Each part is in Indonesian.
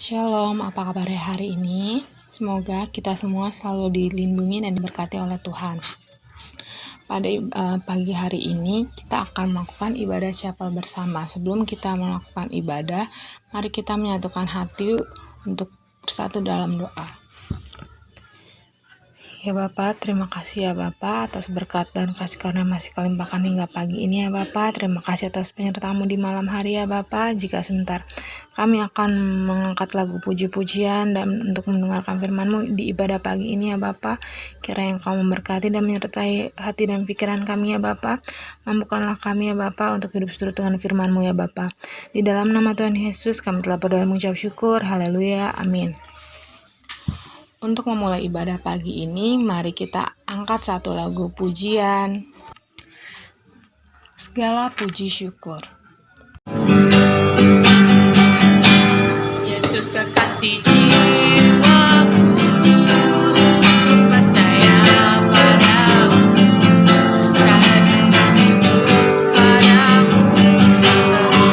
Shalom, apa kabarnya hari ini? Semoga kita semua selalu dilindungi dan diberkati oleh Tuhan. Pada pagi hari ini kita akan melakukan ibadah chapel bersama. Sebelum kita melakukan ibadah, mari kita menyatukan hati untuk bersatu dalam doa. Ya Bapak, terima kasih ya Bapak atas berkat dan kasih karunia masih Kau limpahkan hingga pagi ini ya Bapak. Terima kasih atas penyertaanmu di malam hari ya Bapak. Jika sebentar kami akan mengangkat lagu puji-pujian dan untuk mendengarkan firman-Mu di ibadah pagi ini ya Bapak. Kiranya Kau memberkati dan menyertai hati dan pikiran kami ya Bapak. Mampukanlah kami ya Bapak untuk hidup seturut dengan firman-Mu ya Bapak. Di dalam nama Tuhan Yesus kami telah berdoa dan mengucap syukur. Haleluya. Amin. Untuk memulai ibadah pagi ini, mari kita angkat satu lagu pujian. Segala puji syukur. Yesus kekasih jiwaku, sungguh percaya padamu, karena kasih-Mu padaku terus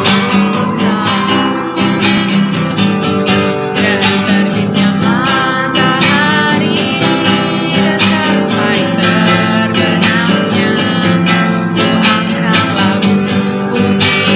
bersama. Dan terbitnya matahari dan sampai terbenamnya, ku angkat lagu pujian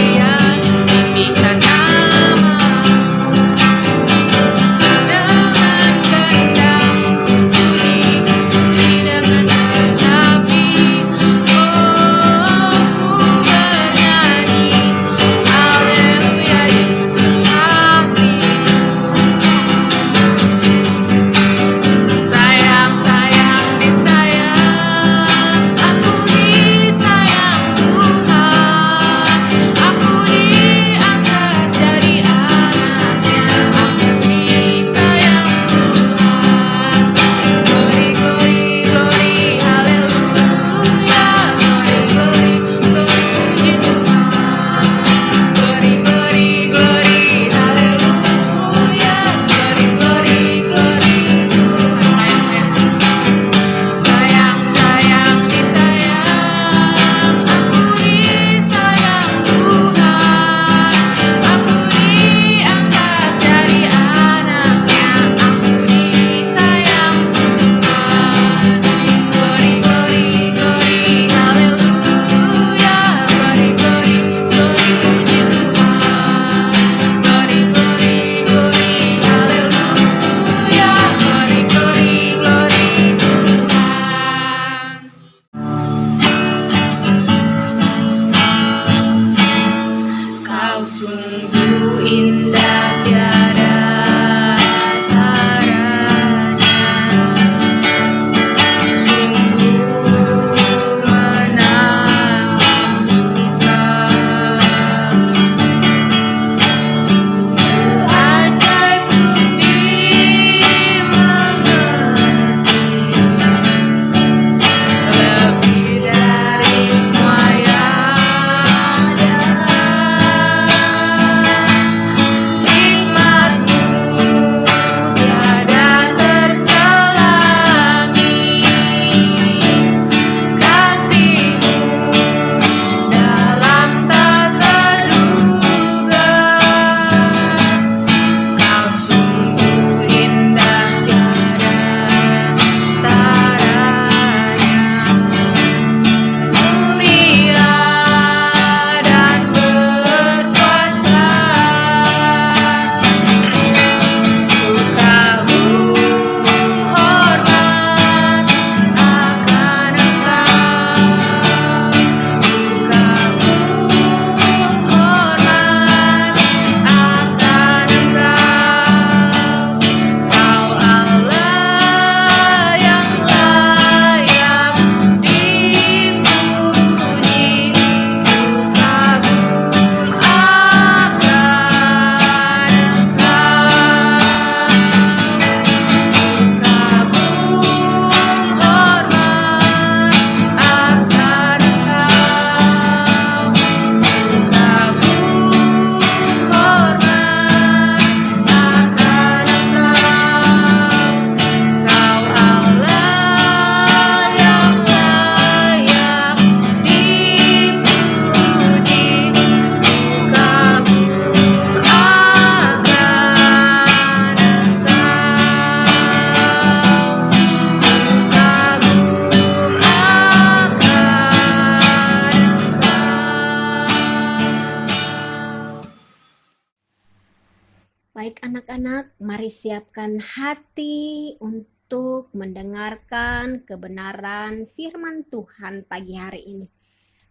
Baik anak-anak, mari siapkan hati untuk mendengarkan kebenaran firman Tuhan pagi hari ini.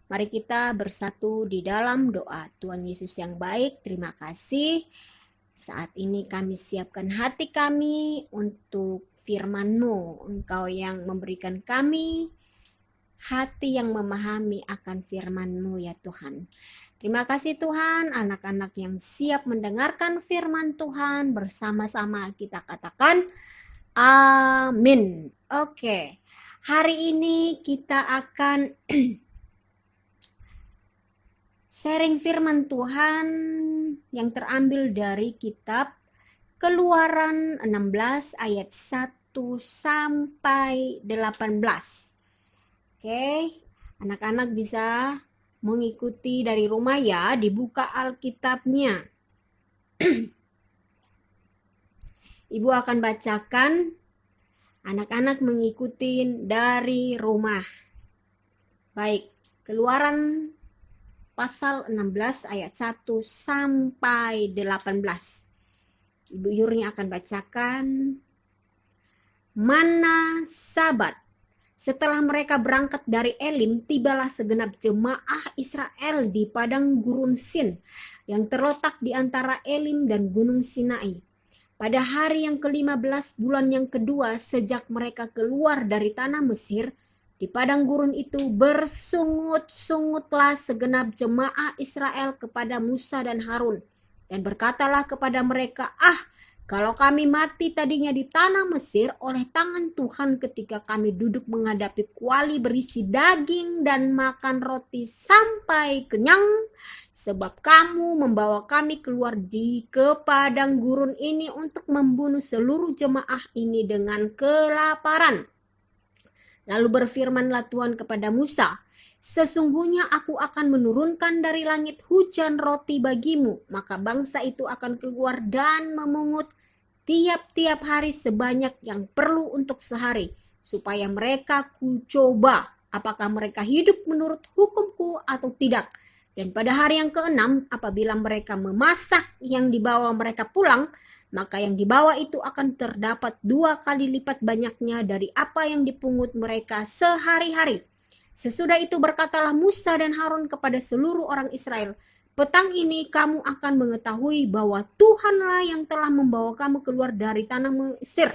Mari kita bersatu di dalam doa. Tuhan Yesus yang baik, terima kasih. Saat ini kami siapkan hati kami untuk firman-Mu. Engkau yang memberikan kami hati yang memahami akan firman-Mu ya Tuhan. Terima kasih Tuhan, anak-anak yang siap mendengarkan firman Tuhan bersama-sama kita katakan amin. Oke, hari ini kita akan sharing firman Tuhan yang terambil dari kitab Keluaran 16 ayat 1 sampai 18. Oke, anak-anak bisa mengikuti dari rumah ya, dibuka Alkitabnya. Ibu akan bacakan, anak-anak mengikuti dari rumah. Baik, Keluaran pasal 16 ayat 1 sampai 18. Ibu Yurni akan bacakan. Mana Sabat. Setelah mereka berangkat dari Elim, tibalah segenap jemaah Israel di padang gurun Sin yang terletak di antara Elim dan Gunung Sinai. Pada hari yang ke-15 bulan yang kedua sejak mereka keluar dari tanah Mesir, di padang gurun itu bersungut-sungutlah segenap jemaah Israel kepada Musa dan Harun, dan berkatalah kepada mereka, kalau kami mati tadinya di tanah Mesir oleh tangan Tuhan ketika kami duduk menghadapi kuali berisi daging dan makan roti sampai kenyang, sebab kamu membawa kami keluar ke padang gurun ini untuk membunuh seluruh jemaah ini dengan kelaparan. Lalu berfirmanlah Tuhan kepada Musa, sesungguhnya aku akan menurunkan dari langit hujan roti bagimu, maka bangsa itu akan keluar dan memungut tiap-tiap hari sebanyak yang perlu untuk sehari, supaya mereka kucoba apakah mereka hidup menurut hukumku atau tidak. Dan pada hari yang ke-6, apabila mereka memasak yang dibawa mereka pulang, maka yang dibawa itu akan terdapat 2 kali lipat banyaknya dari apa yang dipungut mereka sehari-hari. Sesudah itu berkatalah Musa dan Harun kepada seluruh orang Israel, petang ini kamu akan mengetahui bahwa Tuhanlah yang telah membawa kamu keluar dari tanah Mesir.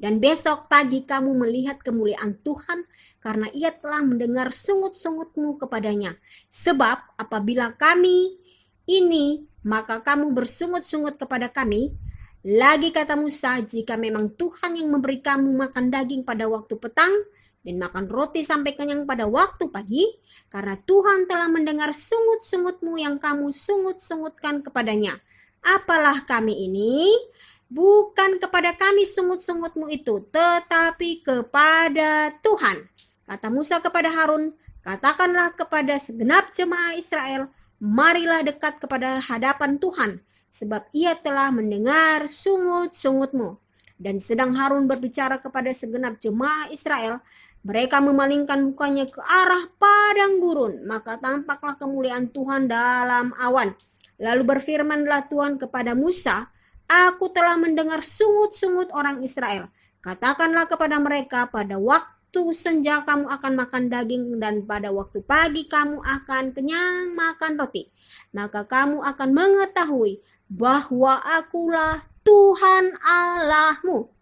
Dan besok pagi kamu melihat kemuliaan Tuhan, karena ia telah mendengar sungut-sungutmu kepadanya. Sebab apabila kami ini, maka kamu bersungut-sungut kepada kami. Lagi kata Musa, jika memang Tuhan yang memberi kamu makan daging pada waktu petang, dan makan roti sampai kenyang pada waktu pagi, karena Tuhan telah mendengar sungut-sungutmu yang kamu sungut-sungutkan kepadanya. Apalah kami ini? Bukan kepada kami sungut-sungutmu itu, tetapi kepada Tuhan. Kata Musa kepada Harun, katakanlah kepada segenap jemaah Israel, marilah dekat kepada hadapan Tuhan, sebab ia telah mendengar sungut-sungutmu. Dan sedang Harun berbicara kepada segenap jemaah Israel, mereka memalingkan mukanya ke arah padang gurun, maka tampaklah kemuliaan Tuhan dalam awan. Lalu berfirmanlah Tuhan kepada Musa, aku telah mendengar sungut-sungut orang Israel. Katakanlah kepada mereka, pada waktu senja kamu akan makan daging, dan pada waktu pagi kamu akan kenyang makan roti. Maka kamu akan mengetahui bahwa akulah Tuhan Allahmu.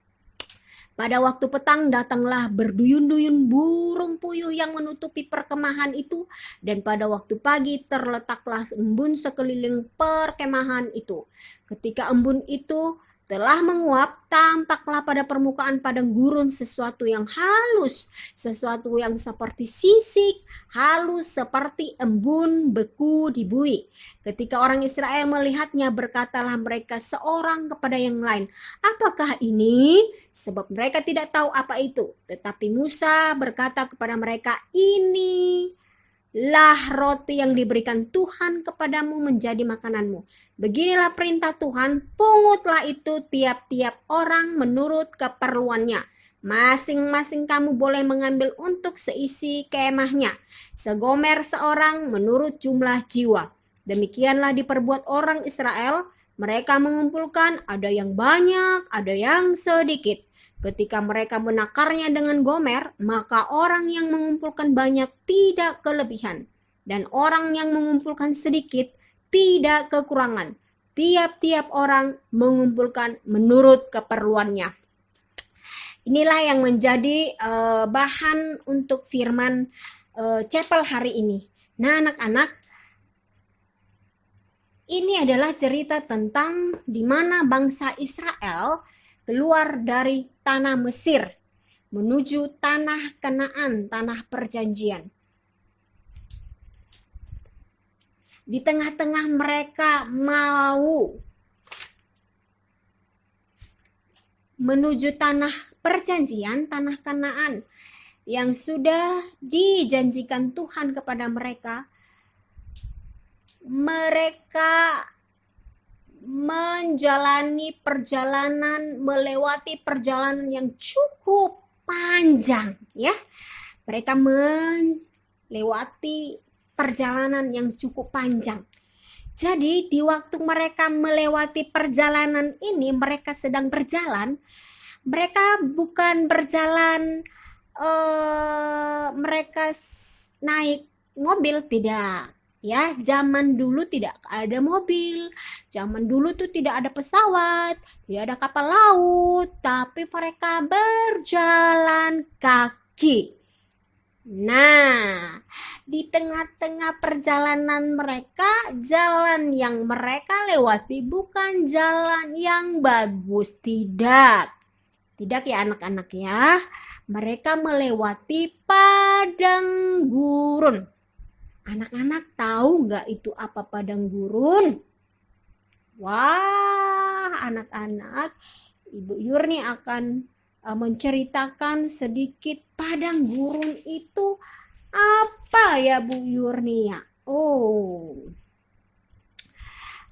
Pada waktu petang datanglah berduyun-duyun burung puyuh yang menutupi perkemahan itu, dan pada waktu pagi terletaklah embun sekeliling perkemahan itu. Ketika embun itu telah menguap, tampaklah pada permukaan padang gurun sesuatu yang halus, sesuatu yang seperti sisik, halus seperti embun beku di bui. Ketika orang Israel melihatnya, berkatalah mereka seorang kepada yang lain, apakah ini? Sebab mereka tidak tahu apa itu. Tetapi Musa berkata kepada mereka, inilah roti yang diberikan Tuhan kepadamu menjadi makananmu. Beginilah perintah Tuhan, pungutlah itu tiap-tiap orang menurut keperluannya. Masing-masing kamu boleh mengambil untuk seisi kemahnya, segomer seorang menurut jumlah jiwa. Demikianlah diperbuat orang Israel. Mereka mengumpulkan, ada yang banyak, ada yang sedikit. Ketika mereka menakarnya dengan Gomer, maka orang yang mengumpulkan banyak tidak kelebihan, dan orang yang mengumpulkan sedikit tidak kekurangan. Tiap-tiap orang mengumpulkan menurut keperluannya. Inilah yang menjadi bahan untuk firman Chapel hari ini. Nah, anak-anak, ini adalah cerita tentang di mana bangsa Israel keluar dari tanah Mesir menuju tanah Kanaan, tanah perjanjian. Di tengah-tengah mereka mau menuju tanah perjanjian, tanah Kanaan yang sudah dijanjikan Tuhan kepada mereka. Mereka menjalani perjalanan, melewati perjalanan yang cukup panjang, ya. Mereka melewati perjalanan yang cukup panjang. Jadi di waktu mereka melewati perjalanan ini, mereka sedang berjalan. Mereka bukan berjalan, mereka naik mobil, tidak. Ya, zaman dulu tidak ada mobil, zaman dulu tuh tidak ada pesawat, tidak ada kapal laut, tapi mereka berjalan kaki. Nah, di tengah-tengah perjalanan mereka, jalan yang mereka lewati bukan jalan yang bagus, tidak. Tidak ya anak-anak ya. Mereka melewati padang gurun. Anak-anak tahu nggak itu apa padang gurun? Wah, anak-anak, Ibu Yurni akan menceritakan sedikit padang gurun itu apa ya Bu Yurni ya? Oh,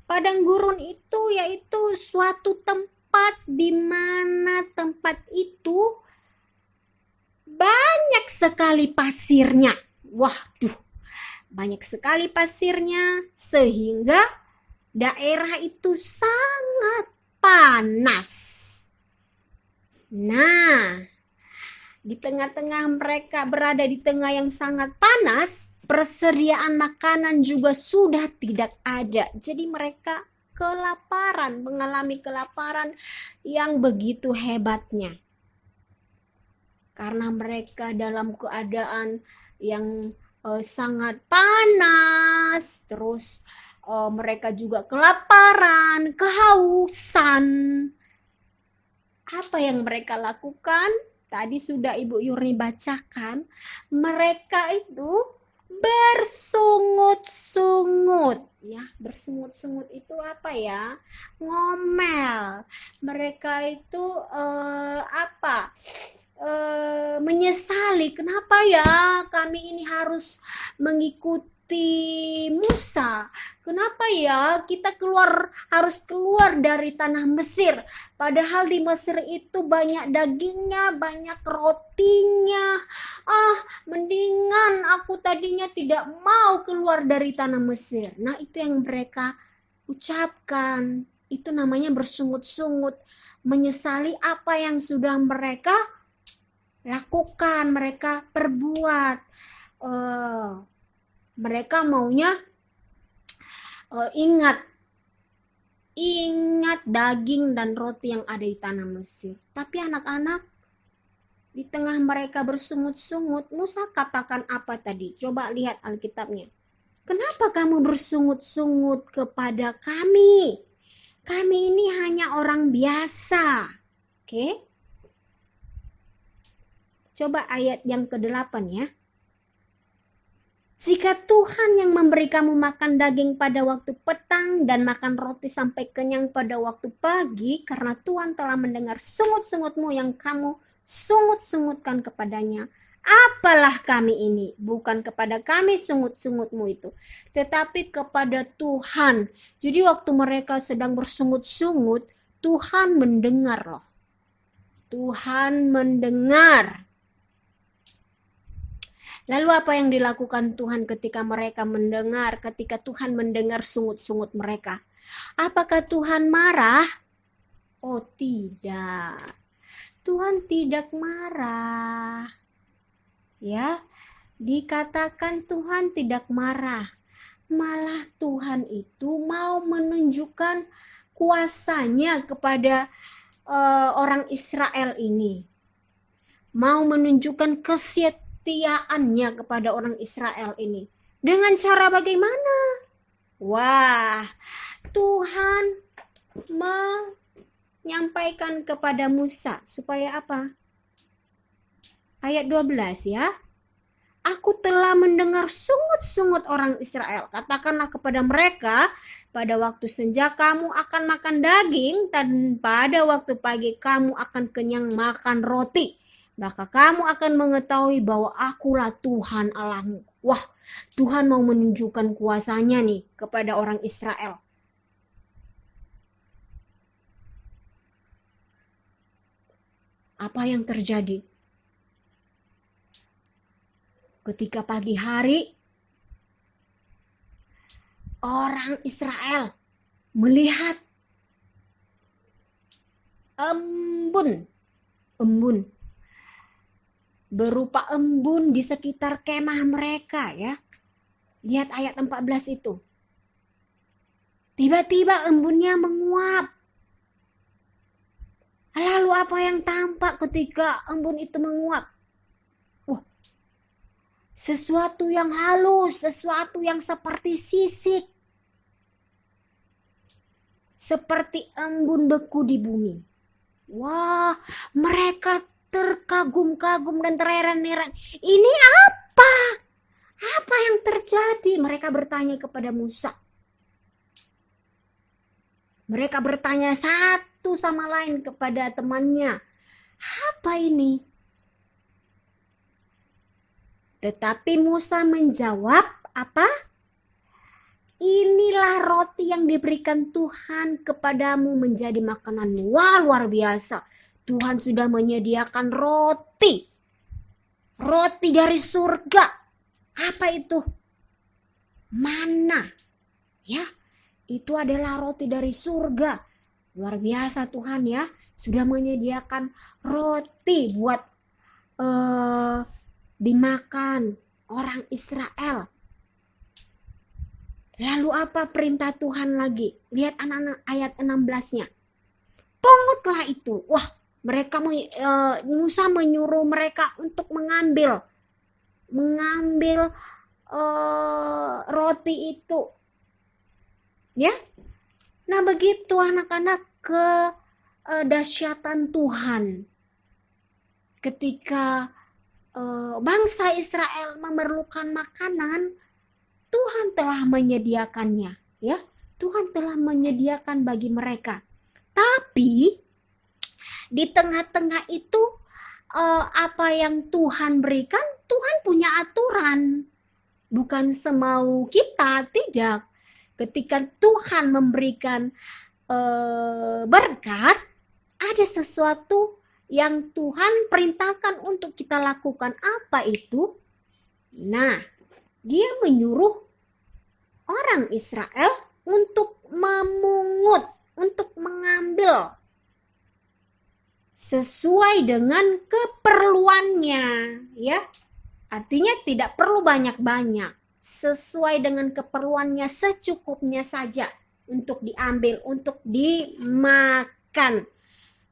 padang gurun itu yaitu suatu tempat di mana tempat itu banyak sekali pasirnya. Waduh, banyak sekali pasirnya sehingga daerah itu sangat panas. Nah, di tengah-tengah mereka berada di tengah yang sangat panas, persediaan makanan juga sudah tidak ada. Jadi mereka kelaparan, mengalami kelaparan yang begitu hebatnya. Karena mereka dalam keadaan yang sangat panas, terus mereka juga kelaparan, kehausan. Apa yang mereka lakukan? Tadi sudah Ibu Yurni bacakan, mereka itu bersungut-sungut. Ya, bersungut-sungut itu apa ya? Ngomel. Mereka itu menyesali, kenapa ya kami ini harus mengikuti Musa, kenapa ya kita harus keluar dari tanah Mesir, padahal di Mesir itu banyak dagingnya, banyak rotinya. Mendingan aku tadinya tidak mau keluar dari tanah Mesir. Nah, itu yang mereka ucapkan, itu namanya bersungut-sungut, menyesali apa yang sudah mereka lakukan, mereka perbuat. Mereka maunya ingat daging dan roti yang ada di tanah Mesir. Tapi anak-anak, di tengah mereka bersungut-sungut, Musa katakan apa tadi? Coba lihat Alkitabnya. Kenapa kamu bersungut-sungut kepada kami? Kami ini hanya orang biasa. Oke? Coba ayat yang ke-8 ya. Jika Tuhan yang memberi kamu makan daging pada waktu petang dan makan roti sampai kenyang pada waktu pagi, karena Tuhan telah mendengar sungut-sungutmu yang kamu sungut-sungutkan kepadanya, apalah kami ini? Bukan kepada kami sungut-sungutmu itu, tetapi kepada Tuhan. Jadi waktu mereka sedang bersungut-sungut, Tuhan mendengar loh. Tuhan mendengar. Lalu apa yang dilakukan Tuhan ketika mereka mendengar, ketika Tuhan mendengar sungut-sungut mereka? Apakah Tuhan marah? Oh tidak, Tuhan tidak marah. Ya, dikatakan Tuhan tidak marah. Malah Tuhan itu mau menunjukkan kuasanya kepada orang Israel ini. Mau menunjukkan kesetiaannya kepada orang Israel ini. Dengan cara bagaimana? Wah, Tuhan menyampaikan kepada Musa supaya apa? Ayat 12 ya. Aku telah mendengar sungut-sungut orang Israel. Katakanlah kepada mereka, pada waktu senja kamu akan makan daging, dan pada waktu pagi kamu akan kenyang makan roti. Maka kamu akan mengetahui bahwa akulah Tuhan Allahmu. Wah, Tuhan mau menunjukkan kuasanya nih kepada orang Israel. Apa yang terjadi? Ketika pagi hari, orang Israel melihat embun berupa embun di sekitar kemah mereka ya. Lihat ayat 14 itu. Tiba-tiba embunnya menguap. Lalu apa yang tampak ketika embun itu menguap? Sesuatu yang halus, sesuatu yang seperti sisik. Seperti embun beku di bumi. Wah, mereka terkagum-kagum dan terheran-heran. Ini apa? Apa yang terjadi? Mereka bertanya kepada Musa. Mereka bertanya satu sama lain kepada temannya. Apa ini? Tetapi Musa menjawab, apa? Inilah roti yang diberikan Tuhan kepadamu menjadi makananmu. Wah, luar biasa. Tuhan sudah menyediakan roti. Roti dari surga. Apa itu? Mana. Ya, itu adalah roti dari surga. Luar biasa Tuhan ya. Sudah menyediakan roti buat dimakan orang Israel. Lalu apa perintah Tuhan lagi? Lihat anak-anak ayat 16-nya. Pungutlah itu. Wah, mereka Musa menyuruh mereka untuk mengambil roti itu. Ya. Nah, begitu anak-anak dahsyatan Tuhan. Ketika bangsa Israel memerlukan makanan, Tuhan telah menyediakannya, ya. Tuhan telah menyediakan bagi mereka. Tapi di tengah-tengah itu apa yang Tuhan berikan, Tuhan punya aturan. Bukan semau kita, tidak. Ketika Tuhan memberikan berkat, ada sesuatu yang Tuhan perintahkan untuk kita lakukan. Apa itu? Nah, dia menyuruh orang Israel untuk memungut, untuk mengambil sesuai dengan keperluannya, ya. Artinya tidak perlu banyak-banyak, sesuai dengan keperluannya, secukupnya saja untuk diambil, untuk dimakan.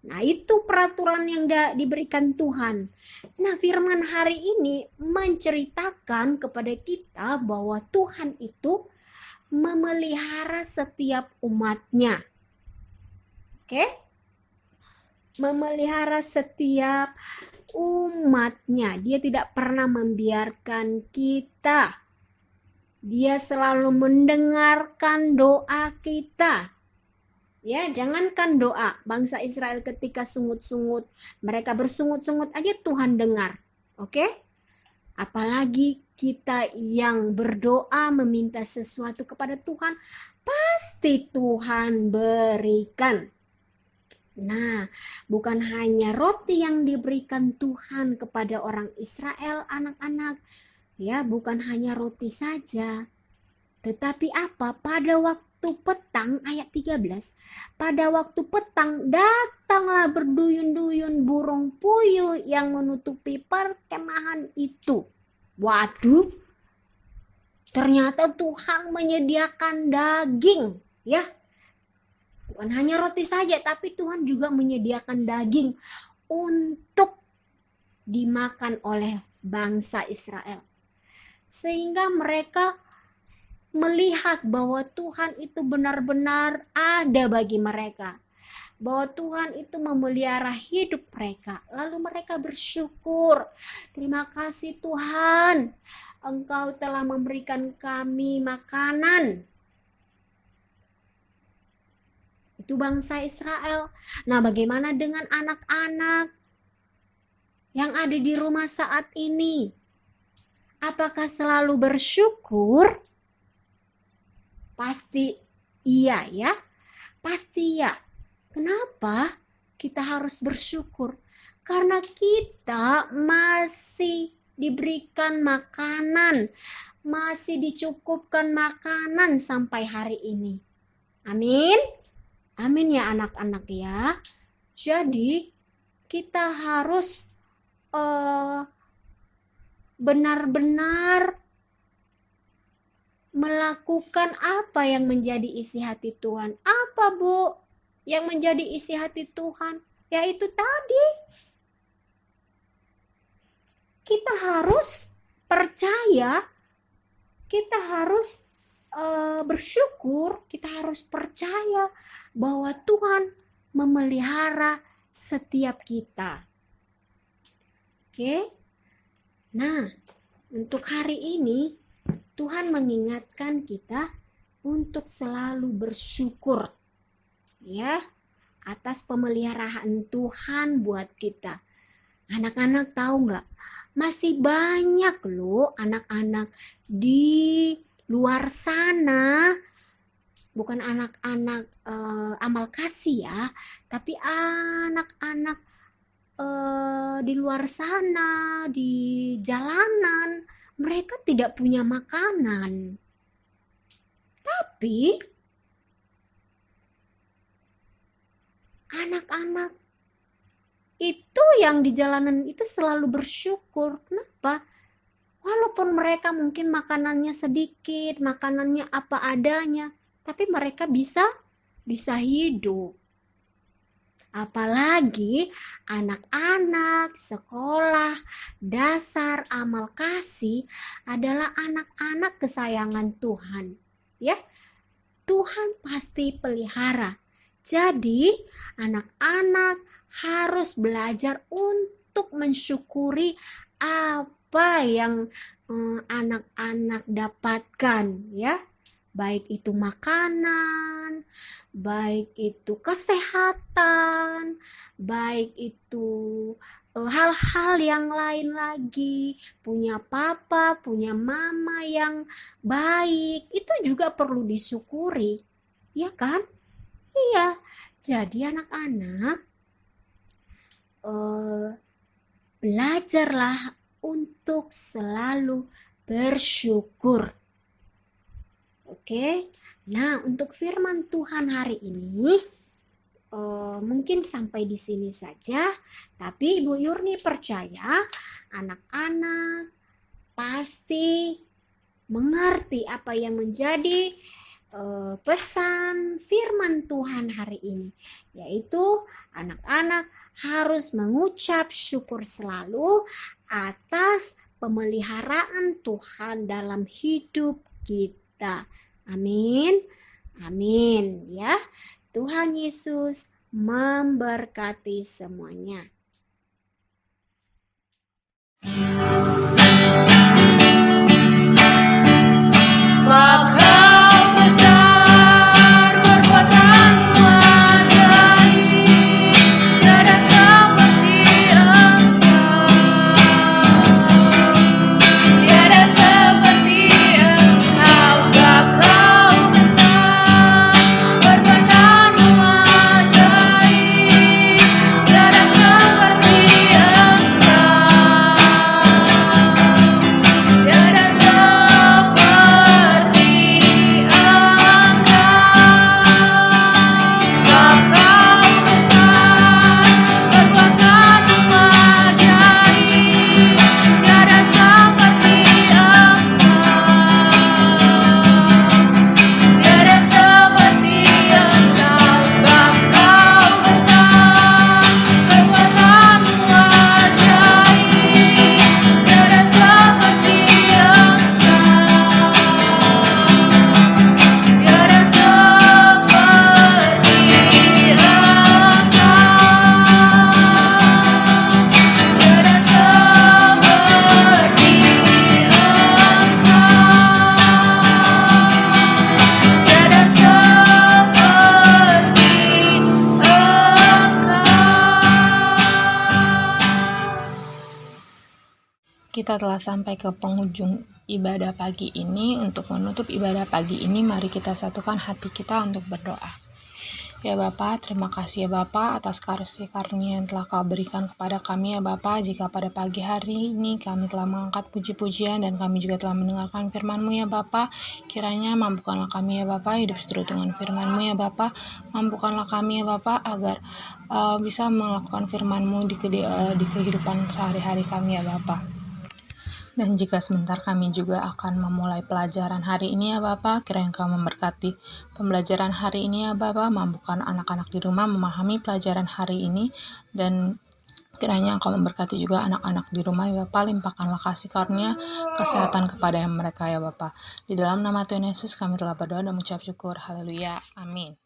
Nah, itu peraturan yang diberikan Tuhan. Nah, firman hari ini menceritakan kepada kita bahwa Tuhan itu memelihara setiap umatnya. Oke? Memelihara setiap umatnya. Dia tidak pernah membiarkan kita. Dia selalu mendengarkan doa kita. Ya, jangankan doa. Bangsa Israel ketika sungut-sungut, mereka bersungut-sungut aja Tuhan dengar. Oke? Apalagi kita yang berdoa meminta sesuatu kepada Tuhan, pasti Tuhan berikan. Nah, bukan hanya roti yang diberikan Tuhan kepada orang Israel, anak-anak. Ya, bukan hanya roti saja. Tetapi apa? Pada waktu waktu petang, ayat 13, pada waktu petang datanglah berduyun-duyun burung puyuh yang menutupi perkemahan itu. Waduh, ternyata Tuhan menyediakan daging, ya. Bukan hanya roti saja, tapi Tuhan juga menyediakan daging untuk dimakan oleh bangsa Israel. Sehingga mereka melihat bahwa Tuhan itu benar-benar ada bagi mereka. Bahwa Tuhan itu memelihara hidup mereka. Lalu mereka bersyukur. Terima kasih Tuhan, Engkau telah memberikan kami makanan. Itu bangsa Israel. Nah, bagaimana dengan anak-anak yang ada di rumah saat ini? Apakah selalu bersyukur? Pasti iya ya. Pasti ya. Kenapa kita harus bersyukur? Karena kita masih diberikan makanan, masih dicukupkan makanan sampai hari ini. Amin. Amin ya anak-anak ya. Jadi kita harus benar-benar melakukan apa yang menjadi isi hati Tuhan. Apa Bu yang menjadi isi hati Tuhan? Yaitu tadi, kita harus percaya, kita harus bersyukur, kita harus percaya bahwa Tuhan memelihara setiap kita. Oke. Nah, untuk hari ini Tuhan mengingatkan kita untuk selalu bersyukur ya atas pemeliharaan Tuhan buat kita. Anak-anak tahu nggak? Masih banyak loh anak-anak di luar sana, bukan anak-anak amal kasih ya, tapi anak-anak di luar sana, di jalanan, mereka tidak punya makanan. Tapi anak-anak itu yang di jalanan itu selalu bersyukur. Kenapa? Walaupun mereka mungkin makanannya sedikit, makanannya apa adanya, tapi mereka bisa hidup. Apalagi anak-anak sekolah dasar amal kasih adalah anak-anak kesayangan Tuhan. Ya, Tuhan pasti pelihara. Jadi anak-anak harus belajar untuk mensyukuri apa yang anak-anak dapatkan, ya. Baik itu makanan, baik itu kesehatan, baik itu hal-hal yang lain lagi. Punya papa, punya mama yang baik, itu juga perlu disyukuri, ya kan? Iya, jadi anak-anak belajarlah untuk selalu bersyukur. Oke, nah untuk firman Tuhan hari ini mungkin sampai di sini saja. Tapi Ibu Yurni percaya anak-anak pasti mengerti apa yang menjadi pesan firman Tuhan hari ini, yaitu anak-anak harus mengucap syukur selalu atas pemeliharaan Tuhan dalam hidup kita. Amin. Amin ya. Tuhan Yesus memberkati semuanya. Sebab Kau besar, perbuatanmu ajaib, tiada seperti Engkau, tiada seperti Engkau. Sebab Kau besar, perbuatanmu ajaib, tiada seperti Engkau. kita telah sampai ke penghujung ibadah pagi ini. Untuk menutup ibadah pagi ini, mari kita satukan hati kita untuk berdoa. Ya Bapa, terima kasih ya Bapa atas kasih karunia yang telah Kau berikan kepada kami ya Bapa. Jika pada pagi hari ini kami telah mengangkat puji-pujian dan kami juga telah mendengarkan firman-Mu ya Bapa, kiranya mampukanlah kami ya Bapa hidup seturut dengan firman-Mu ya Bapa. Mampukanlah kami ya Bapa agar bisa melakukan firman-Mu di kehidupan sehari-hari kami ya Bapa. Dan jika sebentar kami juga akan memulai pelajaran hari ini ya Bapak, kiranya Engkau memberkati pembelajaran hari ini ya Bapak, mampukan anak-anak di rumah memahami pelajaran hari ini, dan kiranya Engkau memberkati juga anak-anak di rumah ya Bapak, limpahkanlah kasih karunia kesehatan kepada mereka ya Bapak. Di dalam nama Tuhan Yesus kami telah berdoa dan mengucap syukur, haleluya, amin.